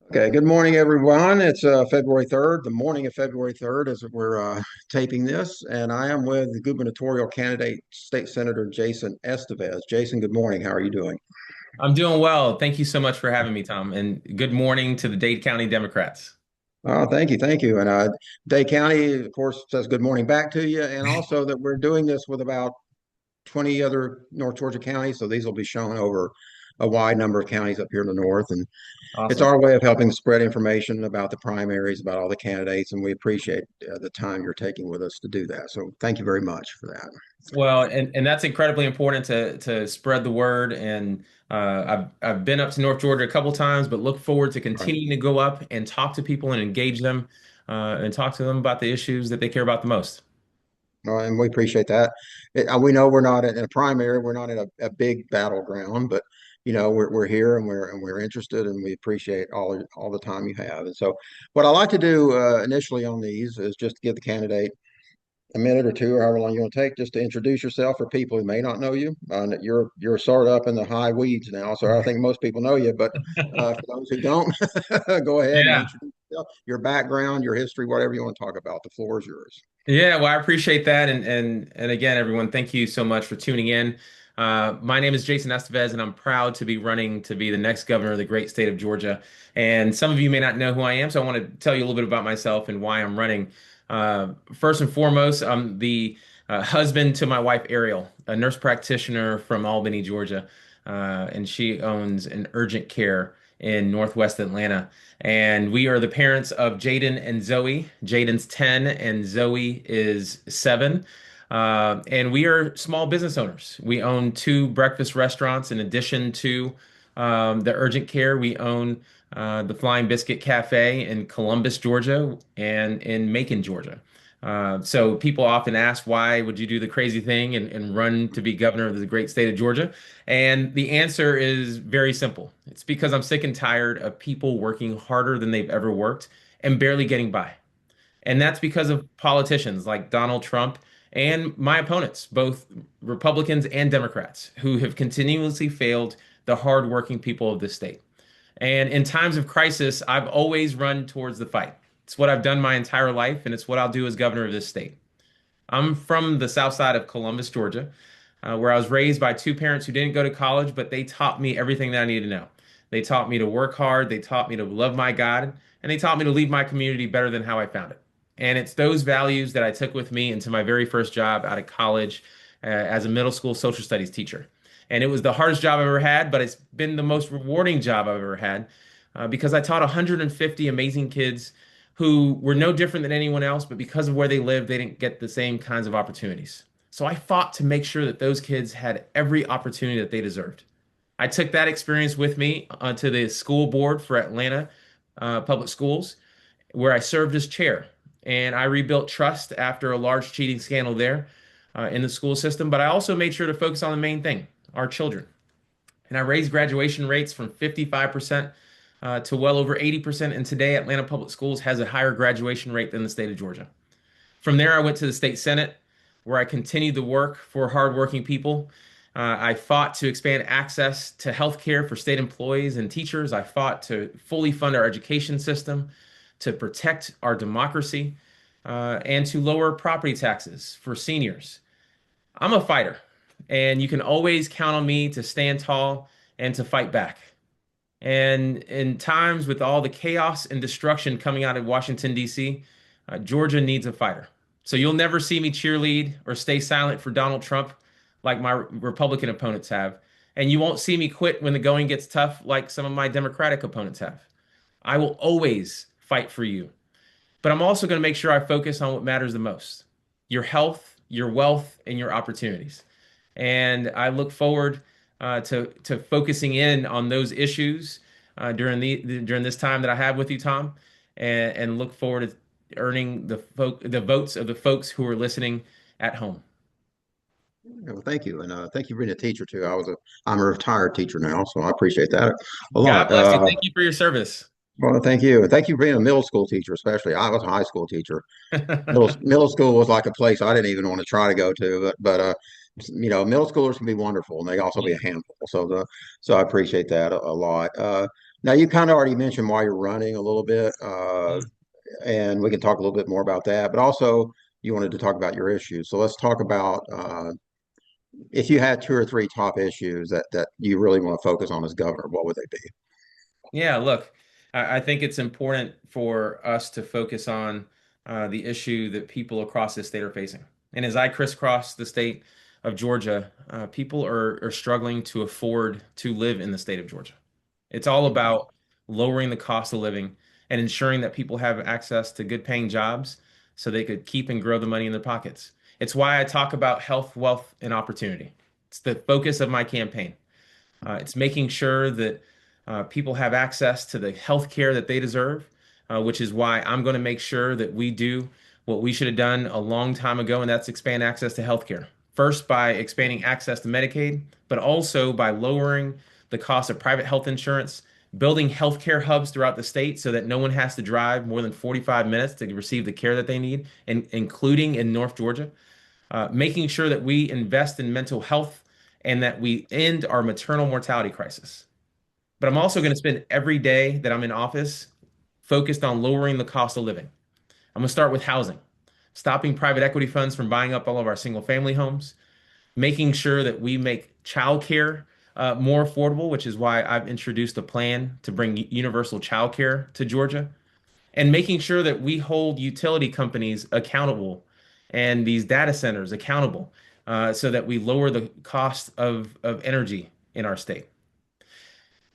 Okay, good morning, everyone. It's February 3rd, the morning of February 3rd as we're taping this, and I am with the gubernatorial candidate, State Senator Jason Esteves. Jason, good morning. How are you doing? I'm doing well. Thank you so much for having me, Tom. And good morning to the Dade County Democrats. Oh, thank you, thank you. And Dade County, of course, says good morning back to you, and also that we're doing this with about 20 other North Georgia counties, so these will be shown over a wide number of counties up here in the north, and it's Awesome. our way of helping spread information about the primaries, about all the candidates, and we appreciate the time you're taking with us to do that. So thank you very much for that. Well, and that's incredibly important to spread the word. And I've been up to North Georgia a couple times, but look forward to All right. continuing to go up and talk to people and engage them and talk to them about the issues that they care about the most. And we appreciate that. We know we're not in a primary, we're not in a big battleground, but we're here and we're interested, and we appreciate all the time you have. And so, what I like to do initially on these is just give the candidate a minute or two, or however long you want to take, just to introduce yourself for people who may not know you. You're sort of up in the high weeds now, so I think most people know you. But for those who don't, go ahead and Yeah. introduce yourself, your background, your history, whatever you want to talk about. The floor is yours. Yeah, well, I appreciate that, and again, everyone, thank you so much for tuning in. My name is Jason Esteves, and I'm proud to be running to be the next governor of the great state of Georgia. And some of you may not know who I am, so I want to tell you a little bit about myself and why I'm running. First and foremost, I'm the husband to my wife Ariel, a nurse practitioner from Albany, Georgia, and she owns an urgent care in Northwest Atlanta. And we are the parents of Jaden and Zoe. Jaden's 10 and Zoe is 7. And we are small business owners. We own two breakfast restaurants in addition to the urgent care. We own the Flying Biscuit Cafe in Columbus, Georgia, and in Macon, Georgia. So people often ask, why would you do the crazy thing and run to be governor of the great state of Georgia? And the answer is very simple. It's because I'm sick and tired of people working harder than they've ever worked and barely getting by. And that's because of politicians like Donald Trump and my opponents, both Republicans and Democrats, who have continuously failed the hardworking people of this state. And in times of crisis, I've always run towards the fight. It's what I've done my entire life, and it's what I'll do as governor of this state. I'm from the south side of Columbus, Georgia, where I was raised by two parents who didn't go to college, but they taught me everything that I needed to know. They taught me to work hard, they taught me to love my God, and they taught me to leave my community better than how I found it. And it's those values that I took with me into my very first job out of college as a middle school social studies teacher. And it was the hardest job I've ever had, but it's been the most rewarding job I've ever had because I taught 150 amazing kids who were no different than anyone else, but because of where they lived, they didn't get the same kinds of opportunities. So I fought to make sure that those kids had every opportunity that they deserved. I took that experience with me to the school board for Atlanta Public Schools, where I served as chair. And I rebuilt trust after a large cheating scandal there in the school system. But I also made sure to focus on the main thing, our children. And I raised graduation rates from 55% to well over 80%. And today, Atlanta Public Schools has a higher graduation rate than the state of Georgia. From there, I went to the state senate, where I continued the work for hardworking people. I fought to expand access to health care for state employees and teachers. I fought to fully fund our education system, to protect our democracy, and to lower property taxes for seniors. I'm a fighter, and you can always count on me to stand tall and to fight back. And in times with all the chaos and destruction coming out of Washington, D.C., Georgia needs a fighter. So you'll never see me cheerlead or stay silent for Donald Trump like my Republican opponents have. And you won't see me quit when the going gets tough like some of my Democratic opponents have. I will always fight for you. But I'm also going to make sure I focus on what matters the most: your health, your wealth, and your opportunities. And I look forward to focusing in on those issues during this time that I have with you, Tom, and look forward to earning the votes of the folks who are listening at home. Well, thank you, and thank you for being a teacher too. I'm a retired teacher now, so I appreciate that a God lot. bless you. Thank you for your service. Well, thank you, and thank you for being a middle school teacher, especially. I was a high school teacher. Middle school was like a place I didn't even want to try to go to, but Middle schoolers can be wonderful, and they also be a handful. So I appreciate that a lot. Now you kind of already mentioned why you're running a little bit, and we can talk a little bit more about that. But also, you wanted to talk about your issues. So let's talk about if you had two or three top issues that you really want to focus on as governor, what would they be? Yeah, look, I think it's important for us to focus on the issue that people across this state are facing. And as I crisscross the state of Georgia, people are struggling to afford to live in the state of Georgia. It's all about lowering the cost of living and ensuring that people have access to good paying jobs so they could keep and grow the money in their pockets. It's why I talk about health, wealth, and opportunity. It's the focus of my campaign. It's making sure that people have access to the health care that they deserve, which is why I'm going to make sure that we do what we should have done a long time ago, and that's expand access to health care. First, by expanding access to Medicaid, but also by lowering the cost of private health insurance, building healthcare hubs throughout the state so that no one has to drive more than 45 minutes to receive the care that they need, and including in North Georgia, making sure that we invest in mental health and that we end our maternal mortality crisis. But I'm also going to spend every day that I'm in office focused on lowering the cost of living. I'm going to start with housing, stopping private equity funds from buying up all of our single family homes, making sure that we make childcare more affordable, which is why I've introduced a plan to bring universal childcare to Georgia, and making sure that we hold utility companies accountable and these data centers accountable so that we lower the cost of energy in our state.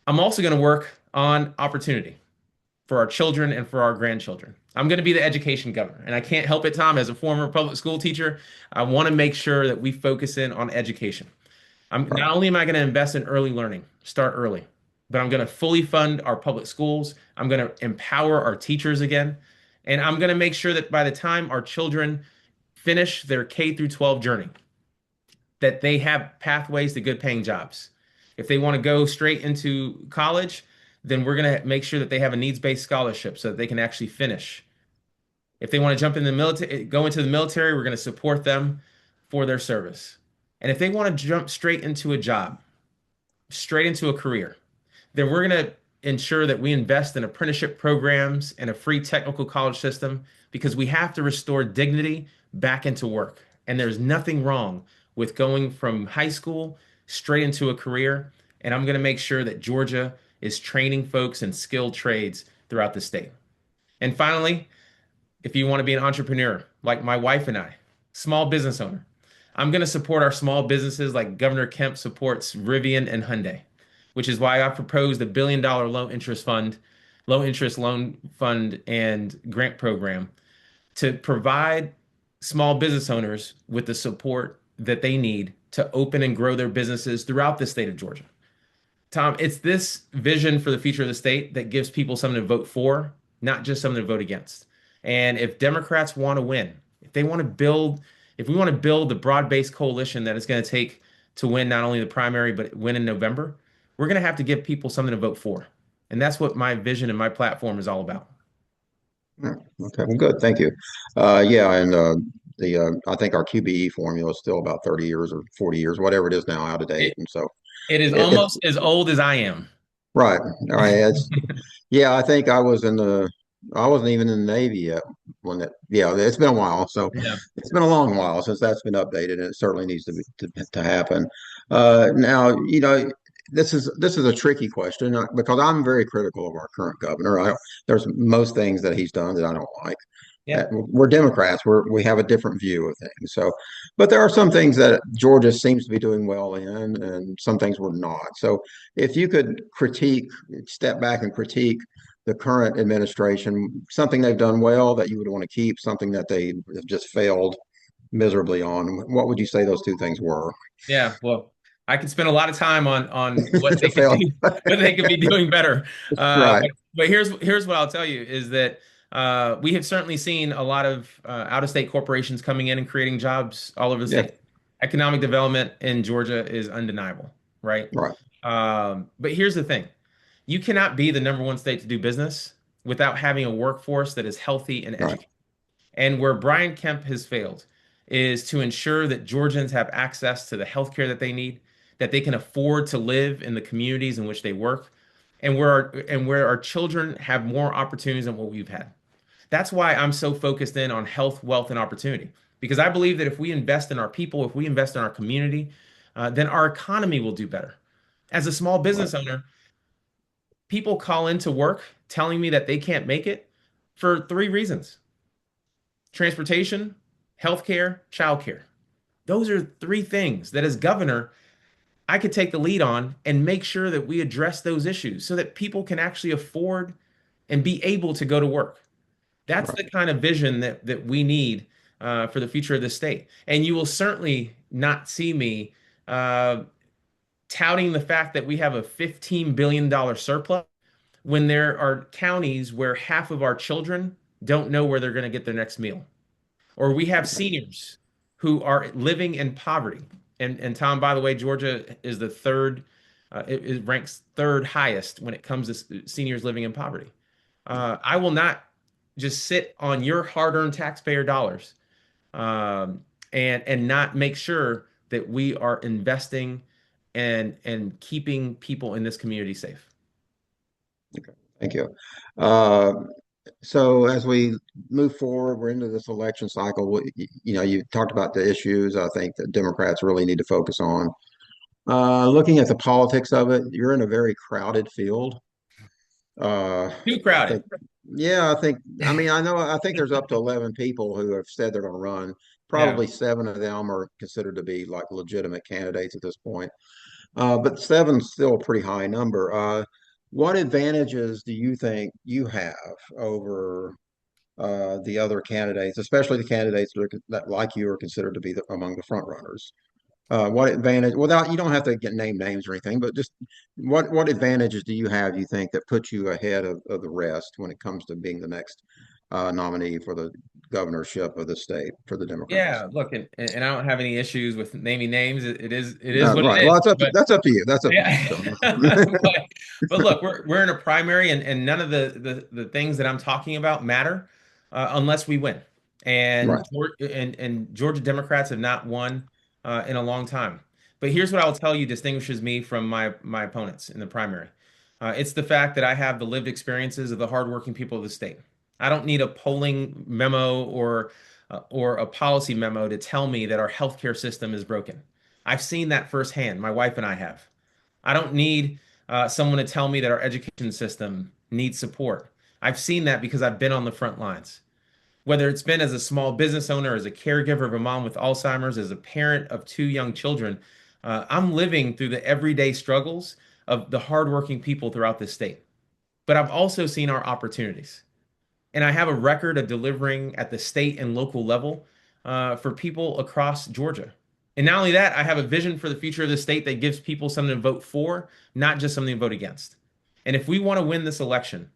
I'm also going to work on opportunity for our children and for our grandchildren. I'm going to be the education governor. And I can't help it, Tom, as a former public school teacher, I want to make sure that we focus in on education. Right. Not only am I going to invest in early learning, start early, but I'm going to fully fund our public schools. I'm going to empower our teachers again. And I'm going to make sure that by the time our children finish their K through 12 journey, that they have pathways to good paying jobs. If they want to go straight into college, then we're going to make sure that they have a needs-based scholarship so that they can actually finish. If they want to jump in the military, go into the military, we're going to support them for their service. And if they want to jump straight into a job, straight into a career, then we're going to ensure that we invest in apprenticeship programs and a free technical college system because we have to restore dignity back into work. And there's nothing wrong with going from high school straight into a career. And I'm going to make sure that Georgia is training folks in skilled trades throughout the state. And finally, if you want to be an entrepreneur, like my wife and I, small business owner, I'm going to support our small businesses like Governor Kemp supports Rivian and Hyundai, which is why I proposed $1 billion low interest loan fund and grant program to provide small business owners with the support that they need to open and grow their businesses throughout the state of Georgia. Tom, it's this vision for the future of the state that gives people something to vote for, not just something to vote against. And if Democrats want to win, if they want to build, if we want to build the broad-based coalition that is going to take to win not only the primary, but win in November, we're going to have to give people something to vote for. And that's what my vision and my platform is all about. Yeah, okay, well, good. Thank you. Yeah, and the I think our QBE formula is still about 30 years or 40 years, whatever it is now, out of date. It, And so it is it's almost as old as I am. right. All right. It's yeah, I think I wasn't even in the Navy yet when yeah, it's been a while. So Yeah. it's been a long while since that's been updated, and it certainly needs to happen. Now, this is a tricky question because I'm very critical of our current governor. There's most things that he's done that I don't like. Yeah. We're Democrats. We have a different view of things. So, but there are some things that Georgia seems to be doing well in, and some things we're not. So, if you could step back and critique the current administration, something they've done well that you would want to keep, something that they have just failed miserably on, what would you say those two things were? Yeah. Well, I could spend a lot of time on what To they could fail, do, what they could be doing better. right? But here's what I'll tell you is that we have certainly seen a lot of out of state corporations coming in and creating jobs all over the Yeah, state. Economic development in Georgia is undeniable, right? right, But here's the thing. You cannot be the number one state to do business without having a workforce that is healthy and right. educated. And where Brian Kemp has failed is to ensure that Georgians have access to the health care that they need, that they can afford to live in the communities in which they work, and where our children have more opportunities than what we've had. That's why I'm so focused in on health, wealth, and opportunity. Because I believe that if we invest in our people, if we invest in our community, then our economy will do better. As a small Right, business owner, people call into work telling me that they can't make it for three reasons: transportation, healthcare, childcare. Those are three things that, as governor, I could take the lead on and make sure that we address those issues so that people can actually afford and be able to go to work. That's right, the kind of vision that we need for the future of the state. And you will certainly not see me uh, touting the fact that we have a $15 billion surplus when there are counties where half of our children don't know where they're going to get their next meal, or we have seniors who are living in poverty. And Tom, by the way, Georgia is the third, it ranks third highest when it comes to seniors living in poverty. I will not just sit on your hard-earned taxpayer dollars and not make sure that we are investing and keeping people in this community safe. thank you. Uh, so as we move forward, we're into this election cycle. You talked about the issues I think that Democrats really need to focus on. Looking at the politics of it, you're in a very crowded field. Too I crowded. think, yeah, I mean, I think there's up to 11 people who have said they're going to run. Yeah. Probably seven of them are considered to be like legitimate candidates at this point. But seven's still a pretty high number. What advantages do you think you have over the other candidates, especially the candidates that, like you, are considered to be among the front runners? What advantage, without, you don't have to name names or anything, but just what advantages do you have, you think, that put you ahead of the rest when it comes to being the next nominee for the governorship of the state for the Democrats? Yeah, look, and I don't have any issues with naming names. It is what Right. it Well, is. But that's up to you. That's up to you. yeah, So, but look, we're in a primary, and none of the things that I'm talking about matter unless we win. right. And Georgia Democrats have not won in a long time. But here's what I'll tell you distinguishes me from my opponents in the primary. It's the fact that I have the lived experiences of the hardworking people of the state. I don't need a polling memo or a policy memo to tell me that our healthcare system is broken. I've seen that firsthand. My wife and I have. I don't need someone to tell me that our education system needs support. I've seen that because I've been on the front lines. Whether it's been as a small business owner, as a caregiver of a mom with Alzheimer's, as a parent of two young children, I'm living through the everyday struggles of the hardworking people throughout this state. But I've also seen our opportunities. And I have a record of delivering at the state and local level for people across Georgia. And not only that, I have a vision for the future of the state that gives people something to vote for, not just something to vote against. And if we want to win this election,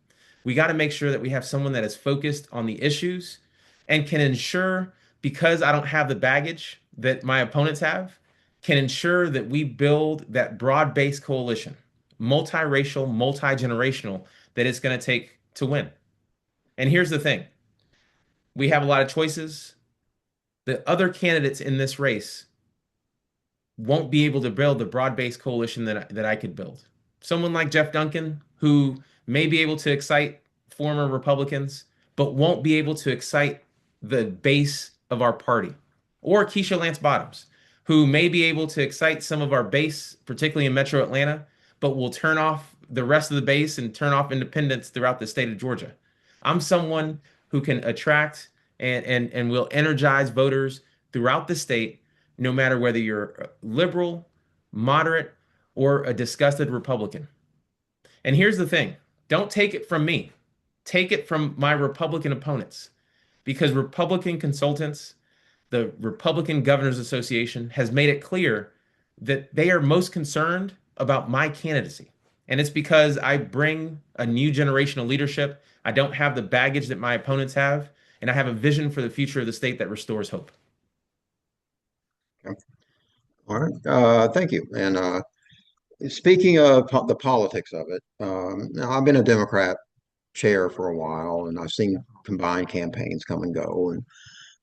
we got to make sure that we have someone that is focused on the issues and can ensure, because I don't have the baggage that my opponents have, can ensure that we build that broad-based coalition, multiracial, multi-generational, that it's going to take to win. And here's the thing: we have a lot of choices. The other candidates in this race won't be able to build the broad-based coalition that I could build. Someone like Jeff Duncan, who may be able to excite former Republicans, but won't be able to excite the base of our party. Or Keisha Lance Bottoms, who may be able to excite some of our base, particularly in Metro Atlanta, but will turn off the rest of the base and turn off independents throughout the state of Georgia. I'm someone who can attract and will energize voters throughout the state, no matter whether you're liberal, moderate, or a disgusted Republican. And here's the thing: don't take it from me, take it from my Republican opponents, because Republican consultants, the Republican Governors Association, has made it clear that they are most concerned about my candidacy. And it's because I bring a new generation of leadership. I don't have the baggage that my opponents have, and I have a vision for the future of the state that restores hope. All right. Thank you. And speaking of the politics of it, now I've been a Democrat chair for a while, and I've seen combined campaigns come and go.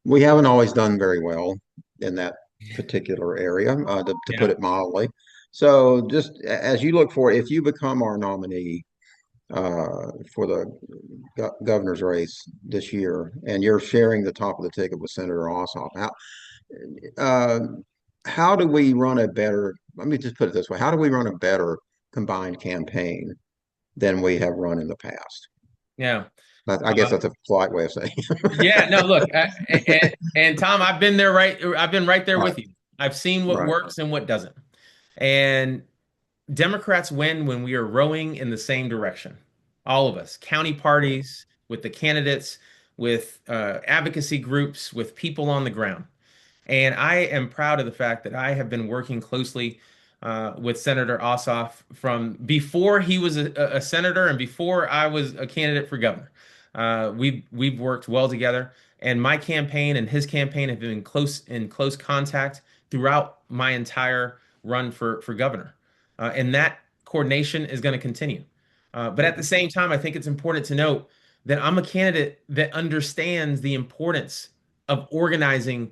We haven't always done very well in that particular area, to put Yeah. it mildly. So just as you look for, if you become our nominee for the governor's race this year, and you're sharing the top of the ticket with Senator Ossoff, uh, how do we run a better, let me just put it this way, how do we run a better combined campaign than we have run in the past? Yeah. I guess that's a polite way of saying Yeah, no, it. look, and Tom, I've been right there Right, with you. I've seen what right, works and what doesn't. And Democrats win when we are rowing in the same direction. All of us, county parties, with the candidates, with advocacy groups, with people on the ground. And I am proud of the fact that I have been working closely with Senator Ossoff from before he was a senator and before I was a candidate for governor. We've worked well together, and my campaign and his campaign have been close contact throughout my entire run for governor, and that coordination is going to continue. But at the same time, I think it's important to note that I'm a candidate that understands the importance of organizing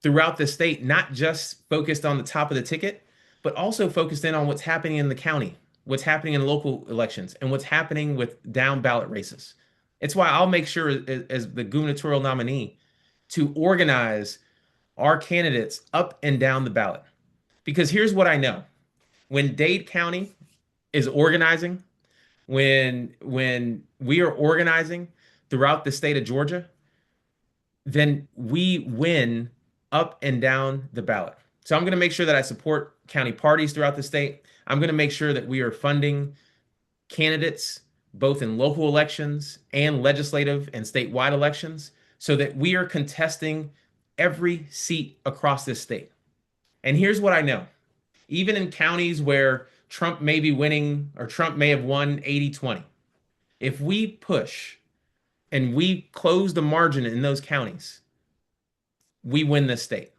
throughout the state, not just focused on the top of the ticket, but also focused in on what's happening in the county, what's happening in local elections, and what's happening with down ballot races. It's why I'll make sure, as the gubernatorial nominee, to organize our candidates up and down the ballot. Because here's what I know. When Dade County is organizing, when we are organizing throughout the state of Georgia, then we win up and down the ballot. So I'm going to make sure that I support county parties throughout the state. I'm going to make sure that we are funding candidates both in local elections and legislative and statewide elections so that we are contesting every seat across this state. And here's what I know. Even in counties where Trump may be winning or Trump may have won 80-20, if we push and we close the margin in those counties, we win this state.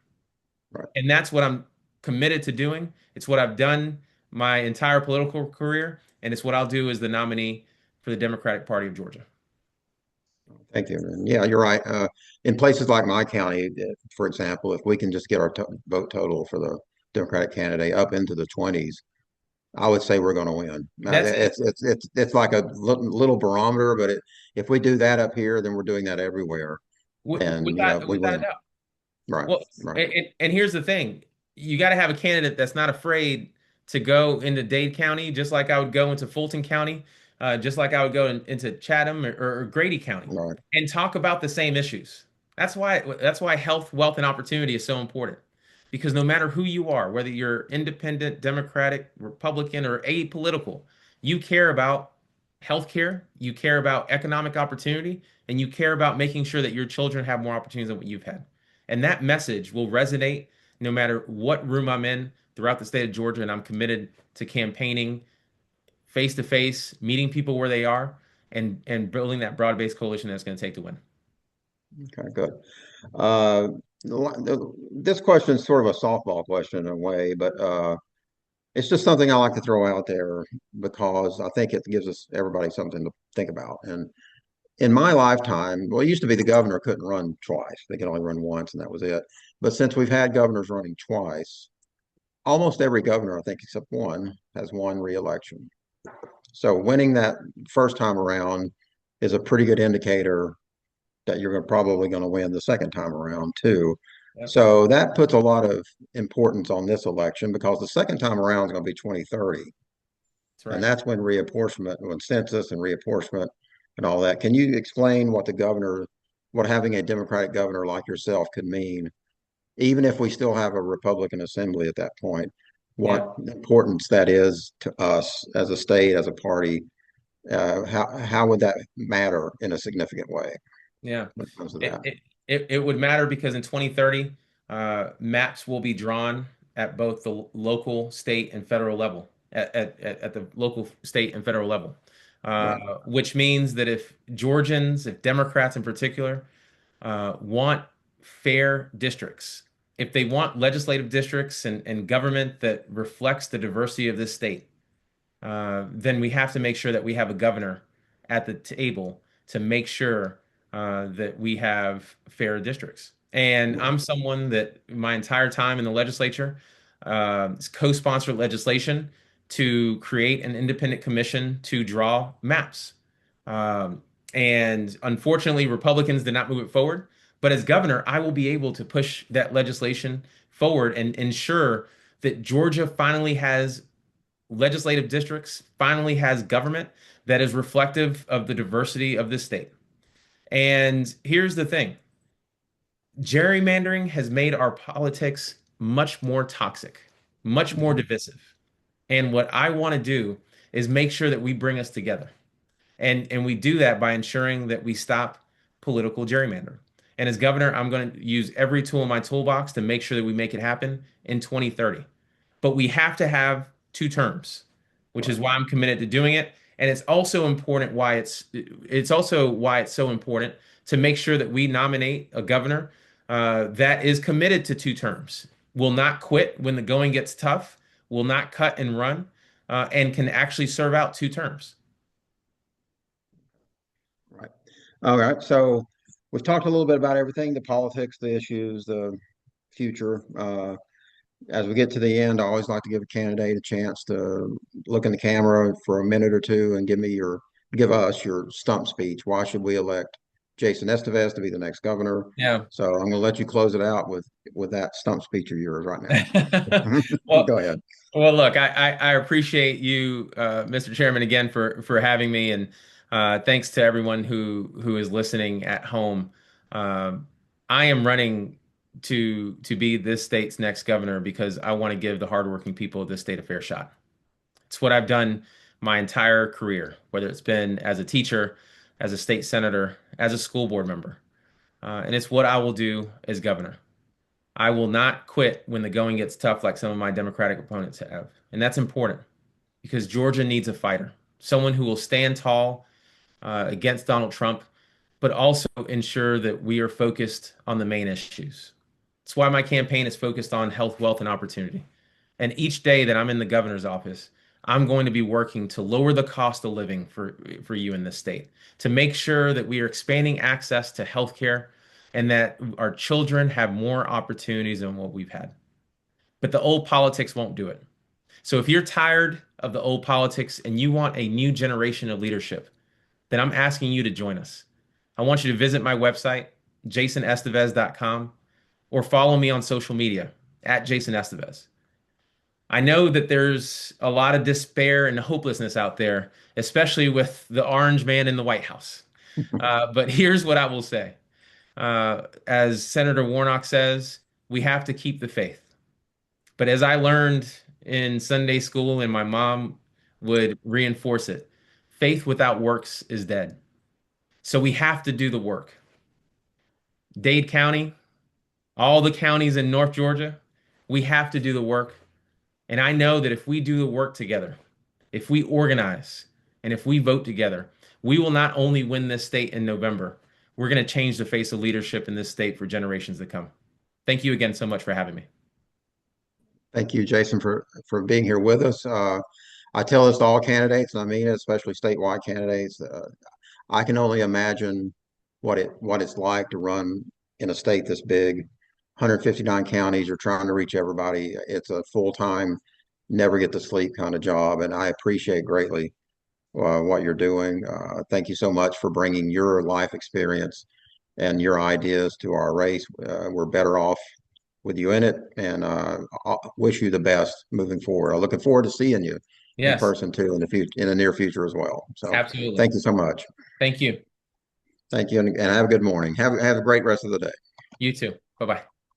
right. And that's what I'm committed to doing. It's what I've done my entire political career, and it's what I'll do as the nominee for the Democratic Party of Georgia. Thank you. And yeah, you're right. In places like my county, for example, if we can just get our vote total for the Democratic candidate up into the 20s, I would say we're going to win. That's it. It's like a little barometer, but if we do that up here, then we're doing that everywhere, and we Without a win. doubt. Right, Well, right, and here's the thing. You got to have a candidate that's not afraid to go into Dade County, just like I would go into Fulton County, just like I would go into Chatham or Grady County, right, and talk about the same issues. That's why health, wealth, and opportunity is so important. Because no matter who you are, whether you're independent, Democratic, Republican, or apolitical, you care about healthcare, you care about economic opportunity, and you care about making sure that your children have more opportunities than what you've had. And that message will resonate no matter what room I'm in throughout the state of Georgia. And I'm committed to campaigning face to face, meeting people where they are, and building that broad-based coalition that's going to take to win. okay, good. Uh, this question is sort of a softball question in a way, but it's just something I like to throw out there because I think it gives us everybody something to think about. And in my lifetime, well, it used to be the governor couldn't run twice; they could only run once, and that was it. But since we've had governors running twice, almost every governor, I think, except one, has won re-election. So winning that first time around is a pretty good indicator that you're probably going to win the second time around too. Yep, So that puts a lot of importance on this election because the second time around is going to be 2030. that's And right. that's when reapportionment, when census and reapportionment and all that. Can you explain what having a Democratic governor like yourself could mean, even if we still have a Republican assembly at that point, what Yeah, importance that is to us as a state, as a party? How would that matter in a significant way yeah. when it comes to It that? it it would matter because in 2030, maps will be drawn at both the local, state, and federal level. At the local, state, and federal level, Right. which means that if Georgians, if Democrats in particular, want fair districts, if they want legislative districts and government that reflects the diversity of this state, then we have to make sure that we have a governor at the table to make sure that we have fair districts. And Right. I'm someone that my entire time in the legislature co-sponsored legislation to create an independent commission to draw maps. Um, and unfortunately, Republicans did not move it forward. But as governor, I will be able to push that legislation forward and ensure that Georgia finally has legislative districts, finally has government that is reflective of the diversity of this state. And here's the thing: gerrymandering has made our politics much more toxic, much more Mhm. divisive. And what I want to do is make sure that we bring us together. And we do that by ensuring that we stop political gerrymandering. And as governor, I'm going to use every tool in my toolbox to make sure that we make it happen in 2030. But we have to have two terms, which is Right. why I'm committed to doing it. And it's also why it's so important to make sure that we nominate a governor that is committed to two terms, will not quit when the going gets tough, will not cut and run, and can actually serve out two terms. Right. All right. So we've talked a little bit about everything, the politics, the issues, the future. As we get to the end, I always like to give a candidate a chance to look in the camera for a minute or two and give us your stump speech. Why should we elect Jason Esteves to be the next governor? Yeah. So I'm going to let you close it out with that stump speech of yours right now. Well, Go ahead. well, look, I appreciate you, Mr. Chairman, again for having me, and thanks to everyone who is listening at home. Um, I am running to be this state's next governor because I want to give the hardworking people of this state a fair shot. It's what I've done my entire career, whether it's been as a teacher, as a state senator, as a school board member, and it's what I will do as governor. I will not quit when the going gets tough, like some of my Democratic opponents have. And that's important because Georgia needs a fighter, someone who will stand tall against Donald Trump, but also ensure that we are focused on the main issues. That's why my campaign is focused on health, wealth, and opportunity. And each day that I'm in the governor's office, I'm going to be working to lower the cost of living for you in this state, to make sure that we are expanding access to health care and that our children have more opportunities than what we've had. But the old politics won't do it. So if you're tired of the old politics and you want a new generation of leadership, then I'm asking you to join us. I want you to visit my website, jasonesteves.com, or follow me on social media at Jason Esteves. I know that there's a lot of despair and hopelessness out there, especially with the orange man in the White House. But here's what I will say. As Senator Warnock says, we have to keep the faith. But as I learned in Sunday school, and my mom would reinforce it, faith without works is dead. So we have to do the work. Dade County, all the counties in North Georgia, we have to do the work. And I know that if we do the work together, if we organize, and if we vote together, we will not only win this state in November, we're going to change the face of leadership in this state for generations to come. Thank you again so much for having me. Thank you, Jason, for being here with us. I tell this to all candidates, and I mean it, especially statewide candidates. I can only imagine what it's like to run in a state this big, 159 counties. You're trying to reach everybody. It's a full-time, never get to sleep kind of job, and I appreciate greatly what you're doing. Thank you so much for bringing your life experience and your ideas to our race. We're better off with you in it, and I wish you the best moving forward. I'm looking forward to seeing you in Yes, person too in the future, in the near future as well. So, absolutely. thank you so much. Thank you. Thank you, and have a good morning. Have a great rest of the day. You too. Bye bye.